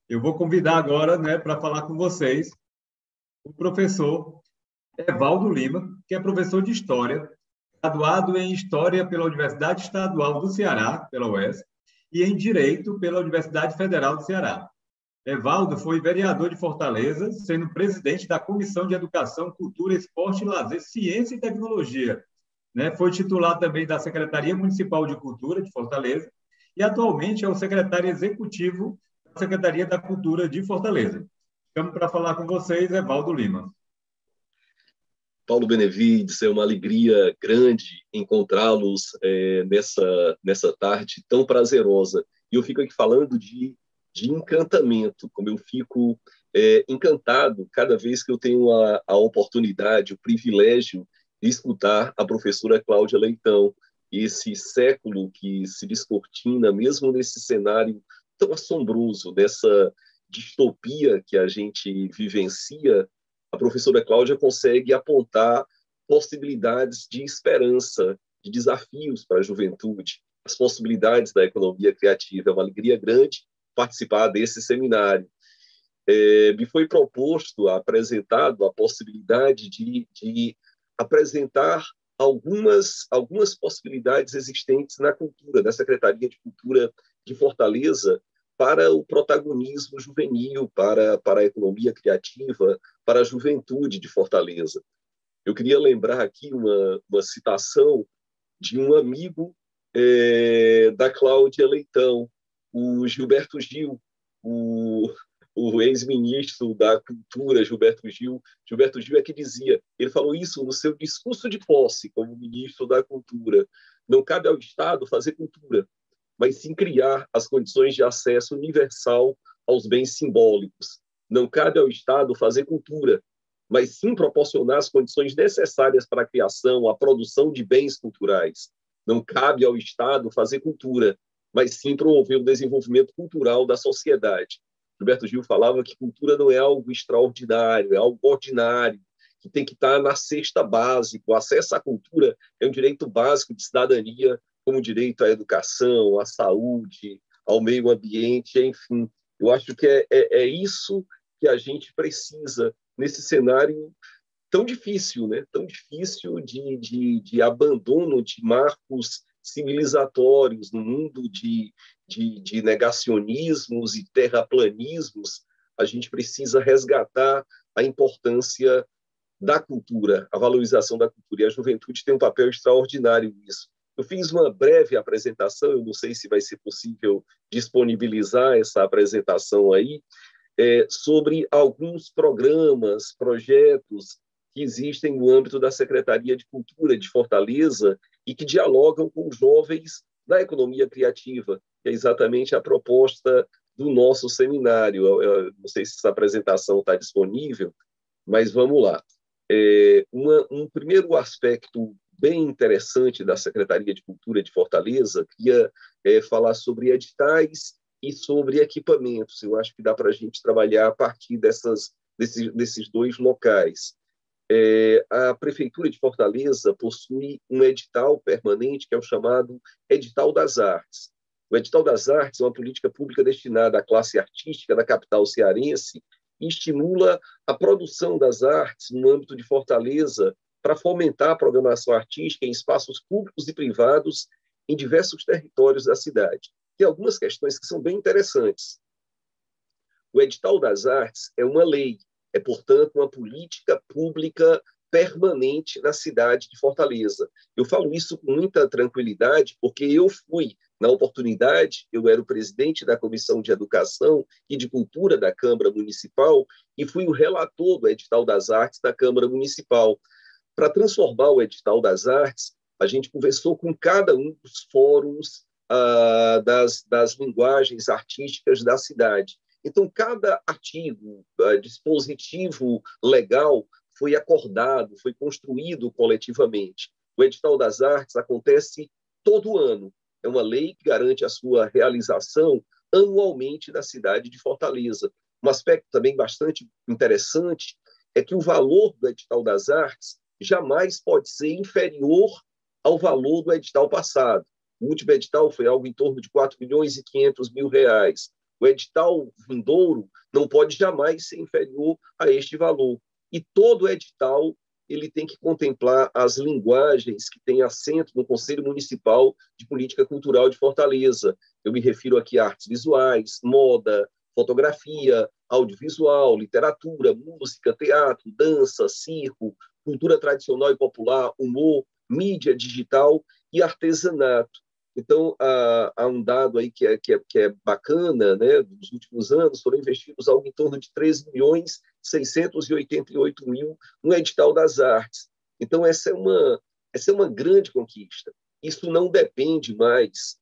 Eu vou convidar agora, né, para falar com vocês o professor Evaldo Lima, que é professor de História, graduado em História pela Universidade Estadual do Ceará, pela UES, e em Direito pela Universidade Federal do Ceará. Evaldo foi vereador de Fortaleza, sendo presidente da Comissão de Educação, Cultura, Esporte, Lazer, Ciência e Tecnologia. Né? Foi titular também da Secretaria Municipal de Cultura de Fortaleza e atualmente é o secretário executivo da Secretaria da Cultura de Fortaleza. Estamos para falar com vocês, Evaldo Lima. Paulo Benevides, é uma alegria grande encontrá-los nessa tarde tão prazerosa. E eu fico aqui falando de encantamento, como eu fico encantado cada vez que eu tenho a oportunidade, o privilégio de escutar a professora Cláudia Leitão, esse século que se descortina, mesmo nesse cenário tão assombroso, dessa distopia que a gente vivencia. A professora Cláudia consegue apontar possibilidades de esperança, de desafios para a juventude, as possibilidades da economia criativa. É uma alegria grande participar desse seminário. Me foi proposto, apresentado a possibilidade de apresentar algumas possibilidades existentes na cultura, da Secretaria de Cultura de Fortaleza, para o protagonismo juvenil, para a economia criativa, para a juventude de Fortaleza. Eu queria lembrar aqui uma citação de um amigo da Cláudia Leitão, o Gilberto Gil, o ex-ministro da Cultura, Gilberto Gil. Gilberto Gil é que dizia, ele falou isso no seu discurso de posse como ministro da Cultura: não cabe ao Estado fazer cultura, mas sim criar as condições de acesso universal aos bens simbólicos. Não cabe ao Estado fazer cultura, mas sim proporcionar as condições necessárias para a criação, a produção de bens culturais. Não cabe ao Estado fazer cultura, mas sim promover o desenvolvimento cultural da sociedade. Gilberto Gil falava que cultura não é algo extraordinário, é algo ordinário, que tem que estar na cesta básica. O acesso à cultura é um direito básico de cidadania, como direito à educação, à saúde, ao meio ambiente, enfim. Eu acho que é isso que a gente precisa nesse cenário tão difícil, né? Tão difícil de abandono de marcos civilizatórios no mundo de negacionismos e terraplanismos. A gente precisa resgatar a importância da cultura, a valorização da cultura. E a juventude tem um papel extraordinário nisso. Eu fiz uma breve apresentação, eu não sei se vai ser possível disponibilizar essa apresentação aí, sobre alguns programas, projetos que existem no âmbito da Secretaria de Cultura de Fortaleza e que dialogam com os jovens da economia criativa, que é exatamente a proposta do nosso seminário. Eu não sei se essa apresentação está disponível, mas vamos lá. Um primeiro aspecto bem interessante da Secretaria de Cultura de Fortaleza, queria falar sobre editais e sobre equipamentos. Eu acho que dá para a gente trabalhar a partir desses dois locais. A Prefeitura de Fortaleza possui um edital permanente, que é o chamado Edital das Artes. O Edital das Artes é uma política pública destinada à classe artística da capital cearense e estimula a produção das artes no âmbito de Fortaleza para fomentar a programação artística em espaços públicos e privados em diversos territórios da cidade. Tem algumas questões que são bem interessantes. O Edital das Artes é uma lei, é, portanto, uma política pública permanente na cidade de Fortaleza. Eu falo isso com muita tranquilidade, porque eu fui, na oportunidade, eu era o presidente da Comissão de Educação e de Cultura da Câmara Municipal e fui o relator do Edital das Artes da Câmara Municipal. Para transformar o Edital das Artes, a gente conversou com cada um dos fóruns das linguagens artísticas da cidade. Então, cada artigo, dispositivo legal foi acordado, foi construído coletivamente. O Edital das Artes acontece todo ano. É uma lei que garante a sua realização anualmente na cidade de Fortaleza. Um aspecto também bastante interessante é que o valor do Edital das Artes jamais pode ser inferior ao valor do edital passado. O último edital foi algo em torno de R$ 4.500.000. O edital vindouro não pode jamais ser inferior a este valor. E todo edital ele tem que contemplar as linguagens que têm assento no Conselho Municipal de Política Cultural de Fortaleza. Eu me refiro aqui a artes visuais, moda, fotografia, audiovisual, literatura, música, teatro, dança, circo, cultura tradicional e popular, humor, mídia digital e artesanato. Então, há um dado aí que é bacana, né? Dos últimos anos, foram investidos algo em torno de 13.688.000 no edital das artes. Então, essa é uma grande conquista. Isso não depende mais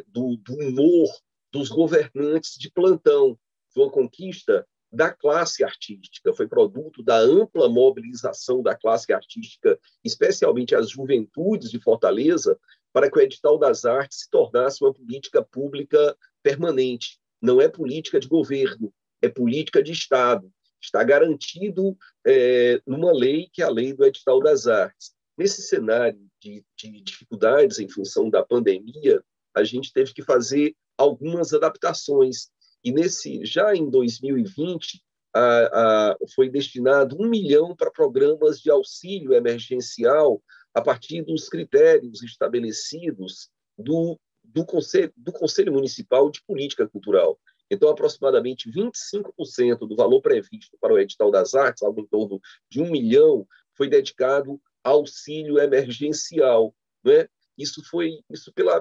do humor dos governantes de plantão. Foi uma conquista da classe artística, foi produto da ampla mobilização da classe artística, especialmente as juventudes de Fortaleza, para que o edital das artes se tornasse uma política pública permanente. Não é política de governo, é política de Estado. Está garantido numa lei, que é a lei do edital das artes. Nesse cenário de dificuldades em função da pandemia, a gente teve que fazer algumas adaptações. E já em 2020, foi destinado 1 milhão para programas de auxílio emergencial a partir dos critérios estabelecidos do Conselho Municipal de Política Cultural. Então, aproximadamente 25% do valor previsto para o edital das artes, algo em torno de 1 milhão, foi dedicado a auxílio emergencial, né? Isso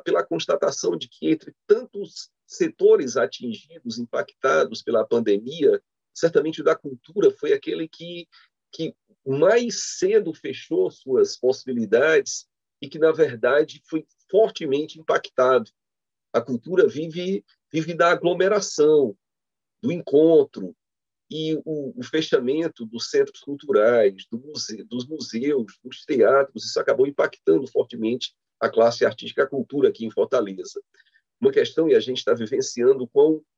pela constatação de que, entre tantos setores atingidos, impactados pela pandemia, certamente o da cultura foi aquele que mais cedo fechou suas possibilidades e que, na verdade, foi fortemente impactado. A cultura vive da aglomeração, do encontro, e o fechamento dos centros culturais, dos museus, dos teatros, isso acabou impactando fortemente a classe artística, a cultura aqui em Fortaleza. Uma questão, e a gente está vivenciando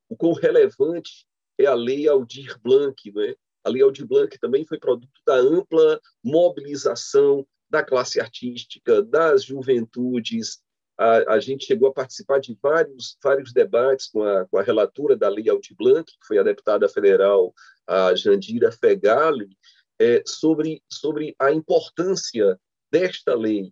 o quão relevante é a Lei Aldir Blanc, né? A Lei Aldir Blanc também foi produto da ampla mobilização da classe artística, das juventudes. A gente chegou a participar de vários debates com a relatora da Lei Aldir Blanc, que foi a deputada federal, a Jandira Fegali, sobre a importância desta lei.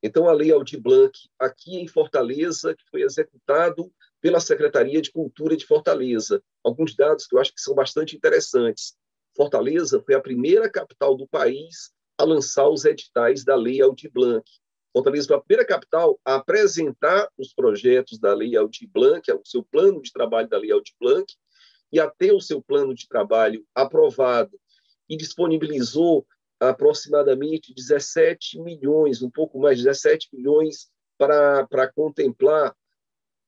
Então, a Lei Aldir Blanc, aqui em Fortaleza, que foi executado pela Secretaria de Cultura de Fortaleza. Alguns dados que eu acho que são bastante interessantes. Fortaleza foi a primeira capital do país a lançar os editais da Lei Aldir Blanc. Fortaleza foi a primeira capital a apresentar os projetos da Lei Aldir Blanc, o seu plano de trabalho da Lei Aldir Blanc, e a ter o seu plano de trabalho aprovado, e disponibilizou aproximadamente 17 milhões, um pouco mais de 17 milhões, para contemplar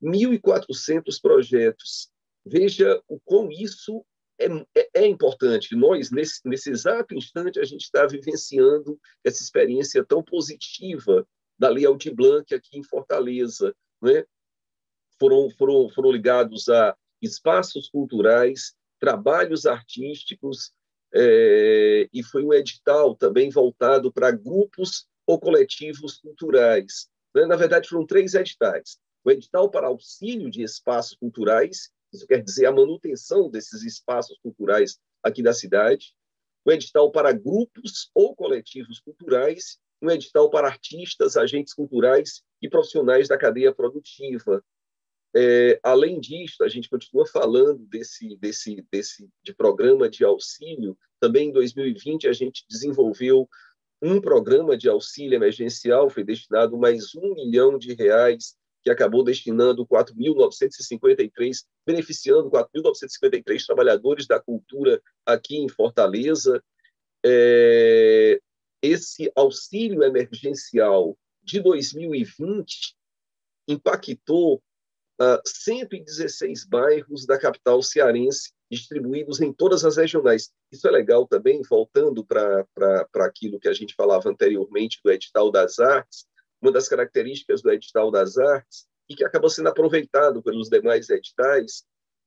1.400 projetos. Veja o quão isso é importante. Nós, nesse exato instante, a gente está vivenciando essa experiência tão positiva da Lei Aldir Blanc aqui em Fortaleza, né? Foram ligados a espaços culturais, trabalhos artísticos, e foi um edital também voltado para grupos ou coletivos culturais. Né? Na verdade, foram 3 editais. O edital para auxílio de espaços culturais, isso quer dizer a manutenção desses espaços culturais aqui da cidade. O edital para grupos ou coletivos culturais, um edital para artistas, agentes culturais e profissionais da cadeia produtiva. Além disso, a gente continua falando de programa de auxílio. Também em 2020, a gente desenvolveu um programa de auxílio emergencial, foi destinado mais R$1 milhão, que acabou destinando 4.953, beneficiando 4.953 trabalhadores da cultura aqui em Fortaleza. Esse auxílio emergencial de 2020 impactou 116 bairros da capital cearense, distribuídos em todas as regionais. Isso é legal também, voltando para aquilo que a gente falava anteriormente do edital das artes. Uma das características do edital das artes, e que acaba sendo aproveitado pelos demais editais,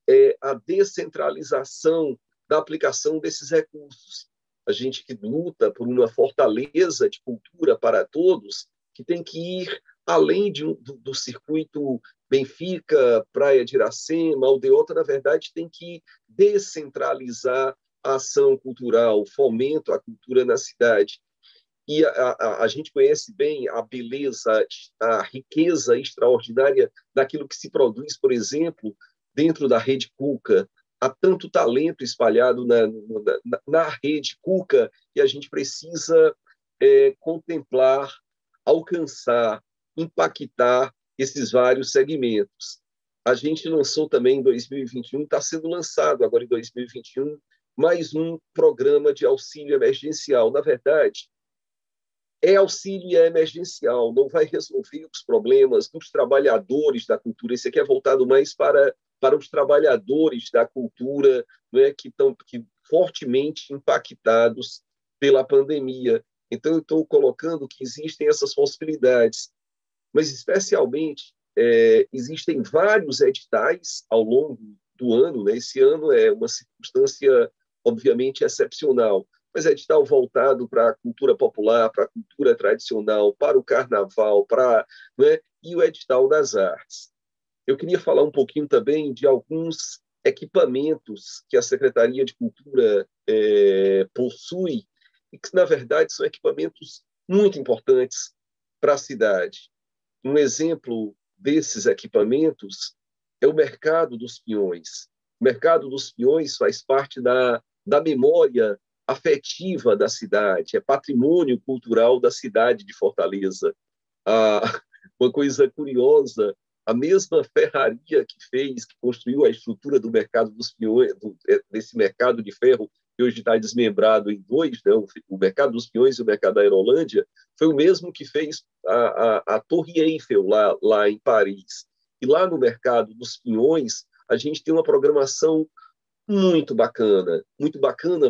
é a descentralização da aplicação desses recursos. A gente que luta por uma fortaleza de cultura para todos, que tem que ir além do circuito Benfica, Praia de Iracema, Aldeota, na verdade, tem que descentralizar a ação cultural, o fomento à cultura na cidade. E a gente conhece bem a beleza, a riqueza extraordinária daquilo que se produz, por exemplo, dentro da rede Cuca. Há tanto talento espalhado na rede Cuca que a gente precisa contemplar, alcançar, impactar esses vários segmentos. A gente lançou também em 2021, está sendo lançado agora em 2021, mais um programa de auxílio emergencial. Na verdade, auxílio e emergencial, não vai resolver os problemas dos trabalhadores da cultura. Esse aqui é voltado mais para os trabalhadores da cultura, né, que estão fortemente impactados pela pandemia. Então, eu estou colocando que existem essas possibilidades, mas, especialmente, existem vários editais ao longo do ano. Né? Esse ano é uma circunstância, obviamente, excepcional, mas edital voltado para a cultura popular, para a cultura tradicional, para o carnaval, né? E o edital das artes. Eu queria falar um pouquinho também de alguns equipamentos que a Secretaria de Cultura possui e que, na verdade, são equipamentos muito importantes para a cidade. Um exemplo desses equipamentos é o Mercado dos Peões. O Mercado dos Peões faz parte da memória afetiva da cidade, é patrimônio cultural da cidade de Fortaleza. Uma coisa curiosa, a mesma ferraria que construiu a estrutura do Mercado dos Peões, desse mercado de ferro, que hoje está desmembrado em dois, né? O Mercado dos Peões e o Mercado da Aerolândia, foi o mesmo que fez a Torre Eiffel lá em Paris. E lá no Mercado dos Peões, a gente tem uma programação muito bacana,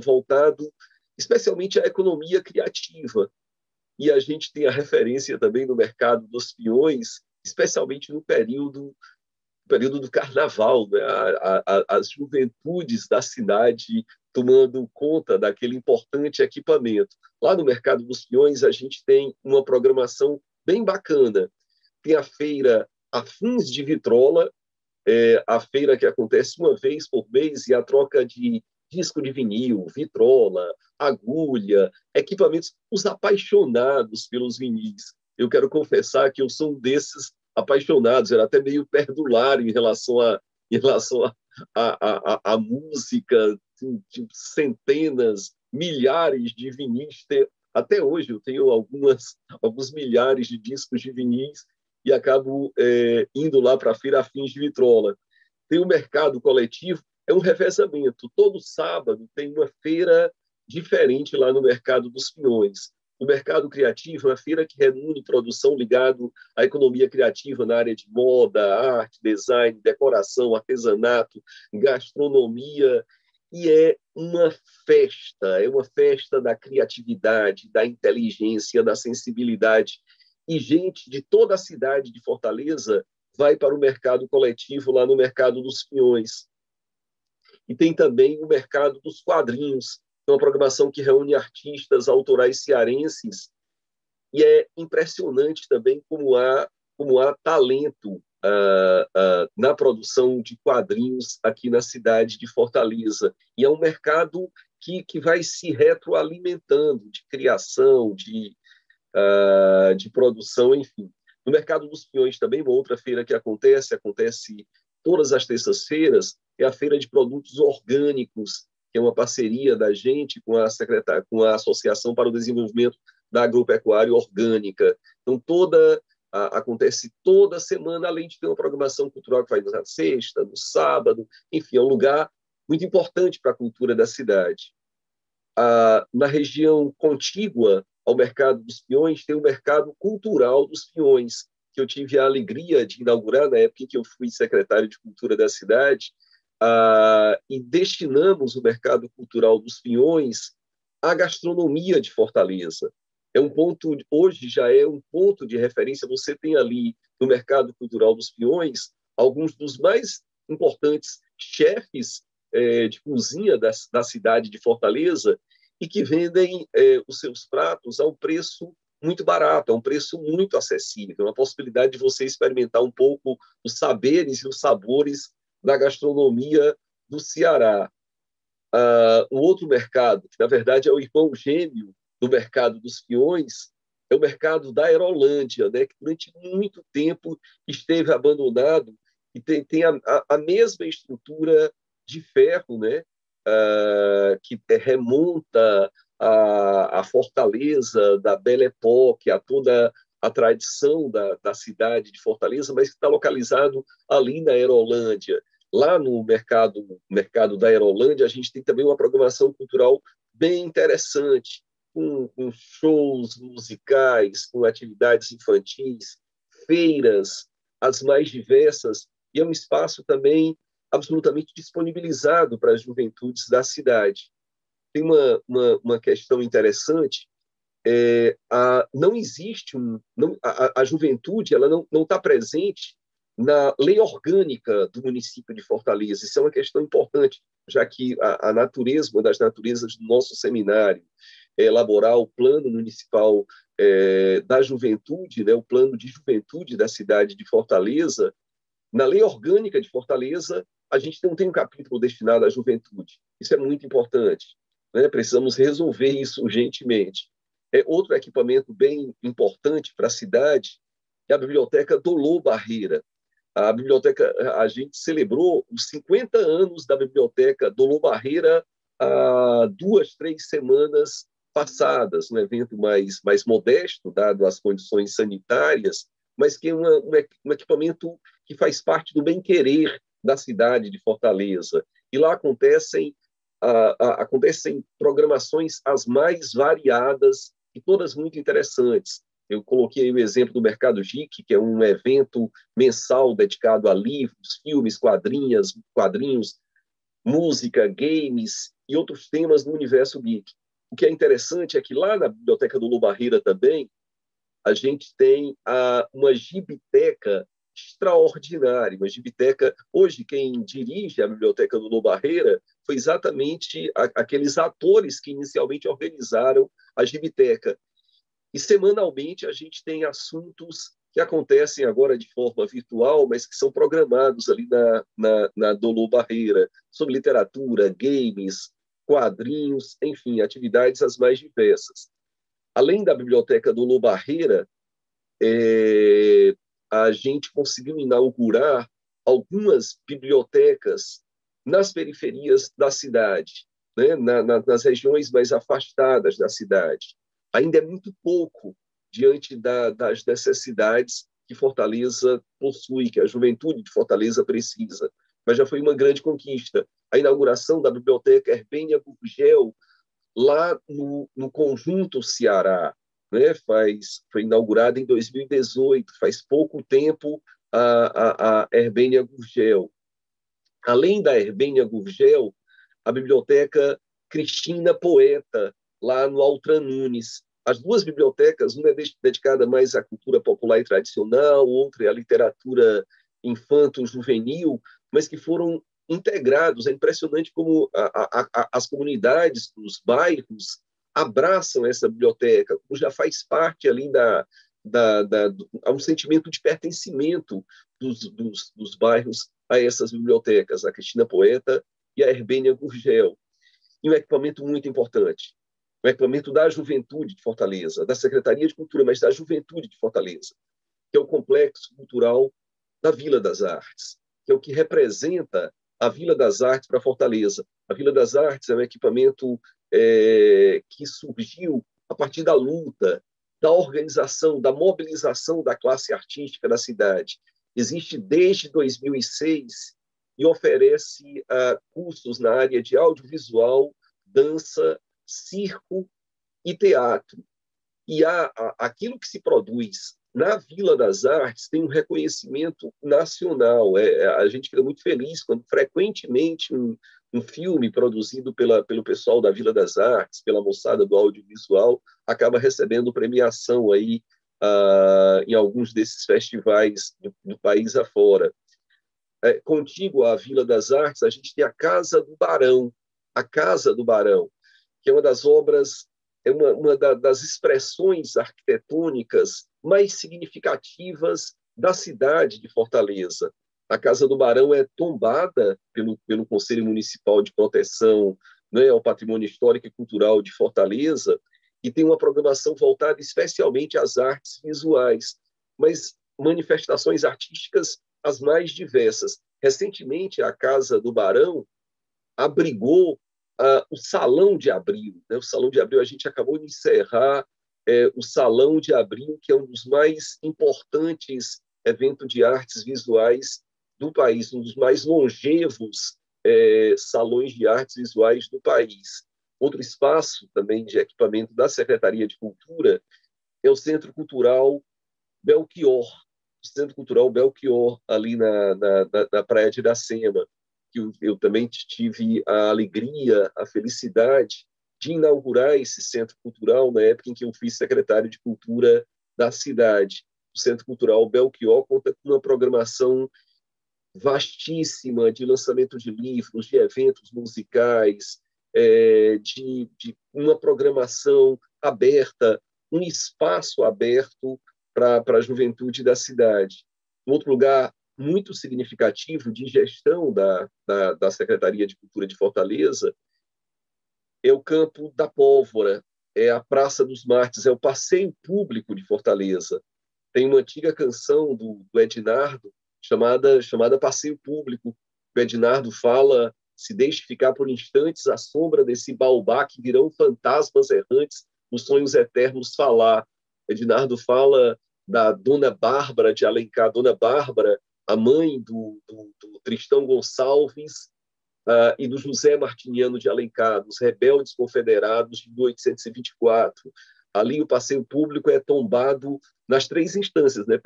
voltado especialmente à economia criativa. E a gente tem a referência também no Mercado dos Peões, especialmente no período do carnaval, né? As juventudes da cidade tomando conta daquele importante equipamento. Lá no Mercado dos Peões, a gente tem uma programação bem bacana. Tem a feira Afins de Vitrola, a feira que acontece uma vez por mês, e a troca de disco de vinil, vitrola, agulha, equipamentos, os apaixonados pelos vinis. Eu quero confessar que eu sou um desses apaixonados, era até meio perdulário em relação à música, de centenas, milhares de vinis. Até hoje eu tenho alguns milhares de discos de vinis e acabo indo lá para a Feira Afins de Vitrola. Tem o mercado coletivo, é um revezamento. Todo sábado tem uma feira diferente lá no Mercado dos Peões. O mercado criativo é uma feira que reúne produção ligado à economia criativa na área de moda, arte, design, decoração, artesanato, gastronomia. E é uma festa da criatividade, da inteligência, da sensibilidade. E gente de toda a cidade de Fortaleza vai para o mercado coletivo lá no Mercado dos Peões. E tem também o Mercado dos Quadrinhos, é uma programação que reúne artistas autorais cearenses, e é impressionante também como há talento na produção de quadrinhos aqui na cidade de Fortaleza. E é um mercado que vai se retroalimentando de criação, de produção, enfim. No Mercado dos Peões também, uma outra feira que acontece todas as terças-feiras, é a Feira de Produtos Orgânicos, que é uma parceria da gente com a Associação para o Desenvolvimento da Agropecuária Orgânica. Então, acontece toda semana, além de ter uma programação cultural que faz na sexta, no sábado, enfim, é um lugar muito importante para a cultura da cidade. Na região contígua ao Mercado dos Peões, tem o Mercado Cultural dos Peões, que eu tive a alegria de inaugurar na época em que eu fui secretário de Cultura da cidade, e destinamos o Mercado Cultural dos Peões à gastronomia de Fortaleza. Hoje já é um ponto de referência. Você tem ali no Mercado Cultural dos Peões alguns dos mais importantes chefes de cozinha da cidade de Fortaleza, e que vendem os seus pratos a um preço muito barato, é um preço muito acessível, uma possibilidade de você experimentar um pouco os saberes e os sabores da gastronomia do Ceará. Um outro mercado, que na verdade é o irmão gêmeo do mercado dos peões, é o mercado da Aerolândia, né, que durante muito tempo esteve abandonado e tem a mesma estrutura de ferro, né, que remonta a fortaleza da Belle Époque, a toda a tradição da cidade de Fortaleza, mas que está localizado ali na Aerolândia. Lá no mercado da Aerolândia, a gente tem também uma programação cultural bem interessante, com shows musicais, com atividades infantis, feiras, as mais diversas, e é um espaço também absolutamente disponibilizado para as juventudes da cidade. Tem uma questão interessante, não existe a juventude, ela não está presente na lei orgânica do município de Fortaleza. Isso é uma questão importante, já que a natureza, uma das naturezas do nosso seminário, é elaborar o plano municipal da juventude, né, o plano de juventude da cidade de Fortaleza. Na lei orgânica de Fortaleza, a gente não tem um capítulo destinado à juventude. Isso é muito importante, né? Precisamos resolver isso urgentemente. Outro equipamento bem importante para a cidade é a Biblioteca Dolor Barreira. A gente celebrou os 50 anos da Biblioteca Dolor Barreira há 2, 3 semanas passadas, um evento mais modesto, dado as condições sanitárias, mas que é um equipamento que faz parte do bem-querer da cidade de Fortaleza. E lá acontecem programações as mais variadas e todas muito interessantes. Eu coloquei o exemplo do Mercado Geek, que é um evento mensal dedicado a livros, filmes, quadrinhos, música, games e outros temas do universo geek. O que é interessante é que lá na Biblioteca do Barreira também, a gente tem uma gibiteca extraordinária, uma gibiteca. Hoje, quem dirige a Biblioteca do Barreira foi exatamente aqueles atores que inicialmente organizaram a gibiteca. E, semanalmente, a gente tem assuntos que acontecem agora de forma virtual, mas que são programados ali na Dolor Barreira, sobre literatura, games, quadrinhos, enfim, atividades as mais diversas. Além da Biblioteca Dolor Barreira, a gente conseguiu inaugurar algumas bibliotecas nas periferias da cidade, né? Nas regiões mais afastadas da cidade. Ainda é muito pouco diante das necessidades que Fortaleza possui, que a juventude de Fortaleza precisa, mas já foi uma grande conquista. A inauguração da Biblioteca Herbênia Gurgel, lá no Conjunto Ceará, né? Foi inaugurada em 2018, faz pouco tempo a Herbênia Gurgel. Além da Herbênia Gurgel, a Biblioteca Cristina Poeta, lá no Altran Nunes. As duas bibliotecas, uma é dedicada mais à cultura popular e tradicional, outra é à literatura infanto-juvenil, mas que foram integrados. É impressionante como as comunidades dos bairros abraçam essa biblioteca, como já faz parte ali há um sentimento de pertencimento dos bairros a essas bibliotecas, a Cristina Poeta e a Herbênia Gurgel. E um equipamento muito importante, o equipamento da Juventude de Fortaleza, da Secretaria de Cultura, mas da Juventude de Fortaleza, que é o Complexo Cultural da Vila das Artes, que é o que representa a Vila das Artes para Fortaleza. A Vila das Artes é um equipamento que surgiu a partir da luta, da organização, da mobilização da classe artística da cidade. Existe desde 2006 e oferece cursos na área de audiovisual, dança, circo e teatro. E aquilo que se produz na Vila das Artes tem um reconhecimento nacional. A gente fica muito feliz quando, frequentemente, um filme produzido pelo pessoal da Vila das Artes, pela moçada do audiovisual, acaba recebendo premiação aí, em alguns desses festivais do país afora. Contíguo à Vila das Artes, a gente tem a Casa do Barão, que é uma das obras é das expressões arquitetônicas mais significativas da cidade de Fortaleza. A Casa do Barão é tombada pelo Conselho Municipal de Proteção, né, ao Patrimônio Histórico e Cultural de Fortaleza, e tem uma programação voltada especialmente às artes visuais, mas manifestações artísticas as mais diversas. Recentemente, a Casa do Barão abrigou o Salão de Abril. Né? O Salão de Abril, a gente acabou de encerrar o Salão de Abril, que é um dos mais importantes eventos de artes visuais do país, um dos mais longevos salões de artes visuais do país. Outro espaço também de equipamento da Secretaria de Cultura é o Centro Cultural Belchior, o Centro Cultural Belchior, ali na Praia de Iracema, que eu também tive a alegria, a felicidade de inaugurar esse centro cultural na época em que eu fui secretário de Cultura da cidade. O Centro Cultural Belchior conta com uma programação vastíssima de lançamento de livros, de eventos musicais, de uma programação aberta, um espaço aberto para a juventude da cidade. Um outro lugar muito significativo de gestão da Secretaria de Cultura de Fortaleza é o Campo da Pólvora, é a Praça dos Mártires, é o passeio público de Fortaleza. Tem uma antiga canção do Ednardo chamada Passeio Público. O Ednardo fala: se deixe ficar por instantes à sombra desse baobá que virão fantasmas errantes nos sonhos eternos falar. Ednardo fala da Dona Bárbara de Alencar, Dona Bárbara, a mãe do Tristão Gonçalves e do José Martiniano de Alencar, dos rebeldes confederados de 1824. Ali o passeio público é tombado nas três instâncias, né?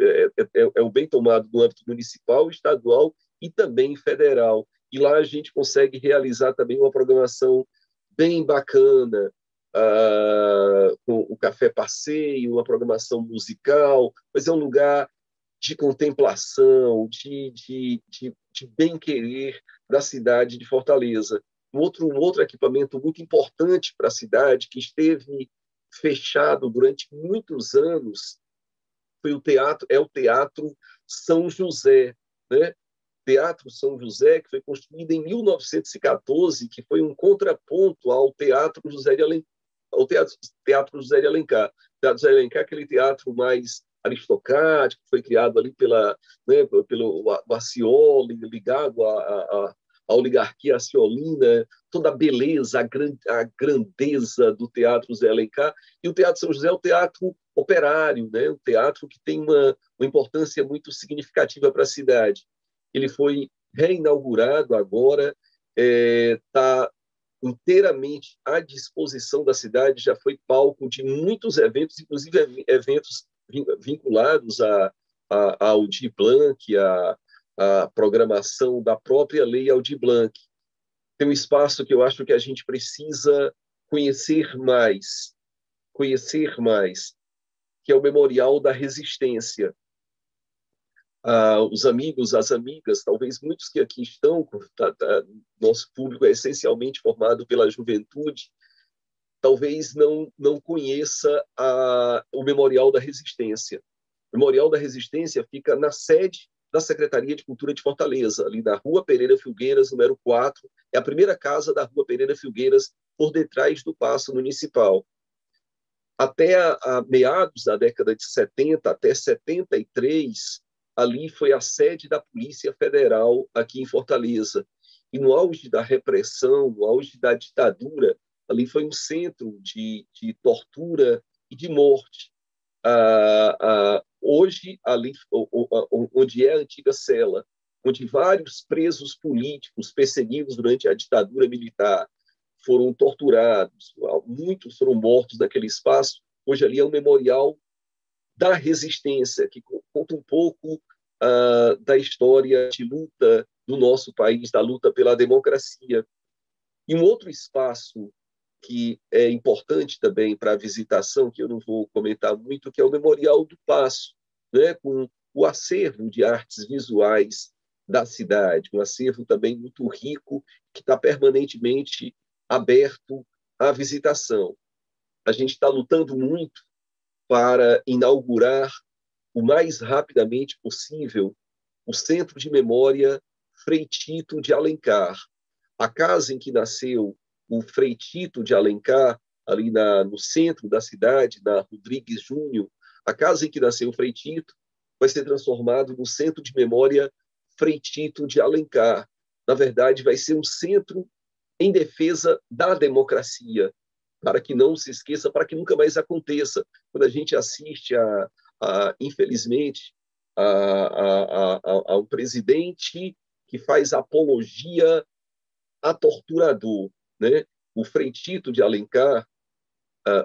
É o bem tomado no âmbito municipal, estadual e também federal. E lá a gente consegue realizar também uma programação bem bacana, com o Café Passeio, uma programação musical, mas é um lugar de contemplação, de bem-querer da cidade de Fortaleza. Um outro equipamento muito importante para a cidade, que esteve fechado durante muitos anos, foi o Teatro São José, né? Teatro São José, que foi construído em 1914, que foi um contraponto ao Teatro José de Alencar. O Teatro José de Alencar. O Teatro José de Alencar é aquele teatro mais aristocrático, foi criado ali pelo Accioli, ligado à oligarquia acciolina, toda a beleza, a grandeza do Teatro José Alencar. E o Teatro São José é o teatro operário, né? Um teatro que tem uma importância muito significativa para a cidade. Ele foi reinaugurado agora, está inteiramente à disposição da cidade, já foi palco de muitos eventos, inclusive eventos vinculados a Aldir Blanc, a programação da própria Lei Aldir Blanc. Tem um espaço que eu acho que a gente precisa conhecer mais, que é o Memorial da Resistência. Os amigos, as amigas, talvez muitos que aqui estão, nosso público é essencialmente formado pela juventude, talvez não conheça o Memorial da Resistência. O Memorial da Resistência fica na sede da Secretaria de Cultura de Fortaleza, ali na Rua Pereira Filgueiras, número 4, é a primeira casa da Rua Pereira Filgueiras, por detrás do Paço Municipal. Até a meados da década de 70, até 73, ali foi a sede da Polícia Federal aqui em Fortaleza. E no auge da repressão, no auge da ditadura, ali foi um centro de tortura e de morte. Hoje, ali onde é a antiga cela, onde vários presos políticos perseguidos durante a ditadura militar foram torturados, muitos foram mortos naquele espaço. Hoje ali é um memorial da resistência, que conta um pouco da história de luta do nosso país, da luta pela democracia. E um outro espaço que é importante também para a visitação, que eu não vou comentar muito, que é o Memorial do Paço, né, com o acervo de artes visuais da cidade, um acervo também muito rico, que está permanentemente aberto à visitação. a gente está lutando muito para inaugurar o mais rapidamente possível o Centro de Memória Frei Tito de Alencar. A casa em que nasceu o Frei Tito de Alencar, ali no centro da cidade, na Rodrigues Júnior, a casa em que nasceu o Frei Tito vai ser transformado no Centro de Memória Frei Tito de Alencar. Na verdade, vai ser um centro em defesa da democracia, para que não se esqueça, para que nunca mais aconteça. Quando a gente assiste, infelizmente, a um presidente que faz apologia a torturador, né? O Frei Tito de Alencar,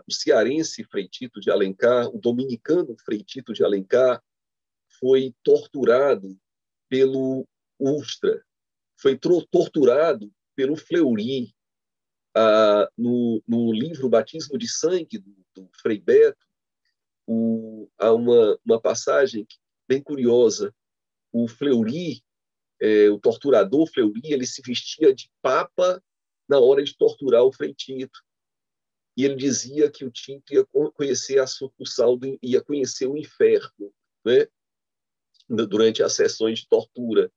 o cearense Frei Tito de Alencar, o dominicano Frei Tito de Alencar, foi torturado pelo Ustra, foi torturado pelo Fleury. No livro Batismo de Sangue, do Frei Beto, há uma passagem bem curiosa. O Fleury, o torturador Fleury, ele se vestia de papa na hora de torturar o Frei Tito. E ele dizia que o Tito ia conhecer a sucursal, ia conhecer o inferno, né? Durante as sessões de tortura.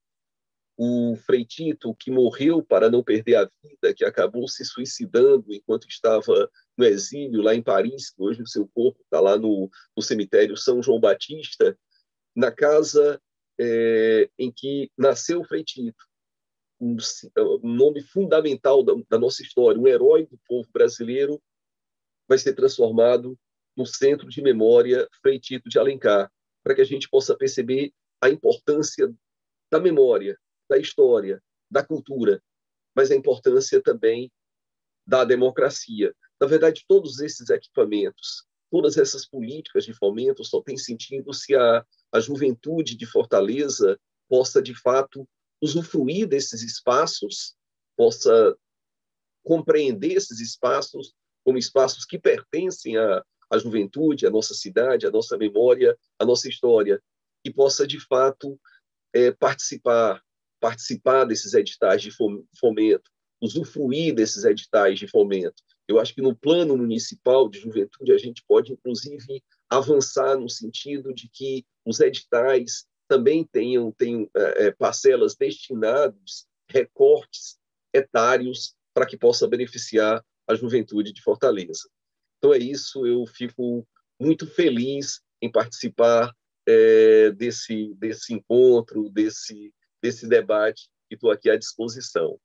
O Frei Tito, que morreu para não perder a vida, que acabou se suicidando enquanto estava no exílio lá em Paris, que hoje o seu corpo está lá no cemitério São João Batista, na casa em que nasceu o Frei Tito, um nome fundamental da nossa história, um herói do povo brasileiro, vai ser transformado no Centro de Memória Frei Tito de Alencar, para que a gente possa perceber a importância da memória, da história, da cultura, mas a importância também da democracia. Na verdade, todos esses equipamentos, todas essas políticas de fomento só têm sentido se a juventude de Fortaleza possa, de fato, usufruir desses espaços, possa compreender esses espaços como espaços que pertencem à juventude, à nossa cidade, à nossa memória, à nossa história, e possa, de fato, participar desses editais de fomento, usufruir desses editais de fomento. Eu acho que no plano municipal de juventude a gente pode, inclusive, avançar no sentido de que os editais também tenham parcelas destinadas, recortes etários, para que possa beneficiar a juventude de Fortaleza. Então é isso, eu fico muito feliz em participar desse encontro, desse debate, e estou aqui à disposição.